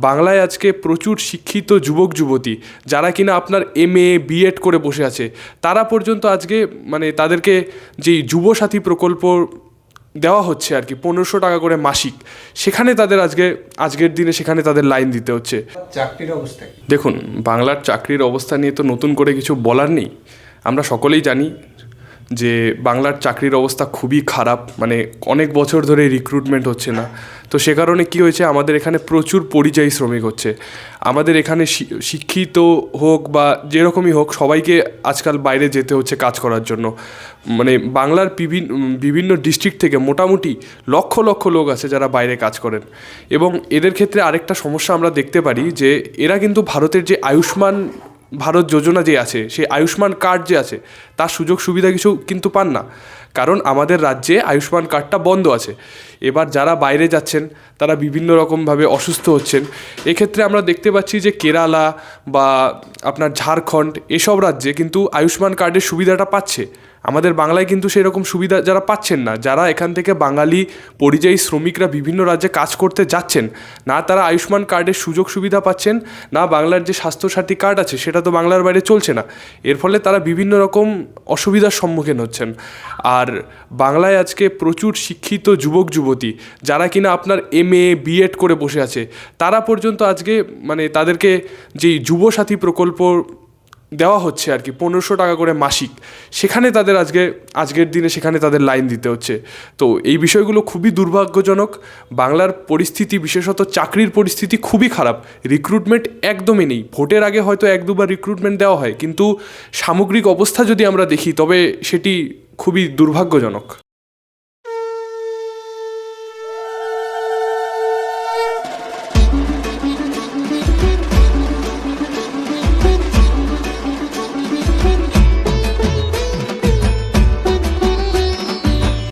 বাংলায় আজকে প্রচুর শিক্ষিত যুবক যুবতী যারা কিনা আপনার এমএ বিএড করে বসে আছে, তারা পর্যন্ত আজকে মানে তাদেরকে যেই যুবসাথী প্রকল্প দেওয়া হচ্ছে আর কি 1500 টাকা করে মাসিক, সেখানে তাদের আজকের দিনে সেখানে তাদের লাইন দিতে হচ্ছে। চাকরির অবস্থা কি? দেখুন, বাংলার চাকরির অবস্থা নিয়ে তো নতুন করে কিছু বলার নেই। আমরা সকলেই জানি যে বাংলার চাকরির অবস্থা খুবই খারাপ, মানে অনেক বছর ধরে রিক্রুটমেন্ট হচ্ছে না। তো সে কারণে কী হয়েছে, আমাদের এখানে প্রচুর পরিযায়ী শ্রমিক হচ্ছে। আমাদের এখানে শিক্ষিত হোক বা যেরকমই হোক, সবাইকে আজকাল বাইরে যেতে হচ্ছে কাজ করার জন্য। মানে বাংলার বিভিন্ন ডিস্ট্রিক্ট থেকে মোটামুটি লক্ষ লক্ষ লোক আছে যারা বাইরে কাজ করেন। এবং এদের ক্ষেত্রে আরেকটা সমস্যা আমরা দেখতে পারি যে এরা কিন্তু ভারতের যে আয়ুষ্মান ভারত যোজনা যে আছে, সেই আয়ুষ্মান কার্ড যে আছে, তার সুযোগ সুবিধা কিছু কিন্তু পান না, কারণ আমাদের রাজ্যে আয়ুষ্মান কার্ডটা বন্ধ আছে। এবার যারা বাইরে যাচ্ছেন তারা বিভিন্ন রকমভাবে অসুস্থ হচ্ছেন। এক্ষেত্রে আমরা দেখতে পাচ্ছি যে কেরালা বা আপনার ঝাড়খণ্ড এসব রাজ্যে কিন্তু আয়ুষ্মান কার্ডের সুবিধাটা পাচ্ছে। আমাদের বাংলায় কিন্তু সেরকম সুবিধা যারা পাচ্ছেন না, যারা এখান থেকে বাঙালি পরিযায়ী শ্রমিকরা বিভিন্ন রাজ্যে কাজ করতে যাচ্ছেন, না তারা আয়ুষ্মান কার্ডের সুযোগ সুবিধা পাচ্ছেন, না বাংলার যে স্বাস্থ্যসাথী কার্ড আছে সেটা তো বাংলার বাইরে চলছে না। এর ফলে তারা বিভিন্ন রকম অসুবিধার সম্মুখীন হচ্ছেন। আর বাংলায় আজকে প্রচুর শিক্ষিত যুবক যুবতী যারা কিনা আপনার এমএ বিএড করে বসে আছে, তারা পর্যন্ত আজকে মানে তাদেরকে যেই যুবসাথী প্রকল্প দেওয়া হচ্ছে আর কি 1500 টাকা করে মাসিক, সেখানে তাদের আজকের দিনে সেখানে তাদের লাইন দিতে হচ্ছে। তো এই বিষয়গুলো খুবই দুর্ভাগ্যজনক। বাংলার পরিস্থিতি, বিশেষত চাকরির পরিস্থিতি খুবই খারাপ। রিক্রুটমেন্ট একদমই নেই। ভোটের আগে হয়তো 1-2বার রিক্রুটমেন্ট দেওয়া হয়, কিন্তু সামগ্রিক অবস্থা যদি আমরা দেখি তবে সেটি খুবই দুর্ভাগ্যজনক।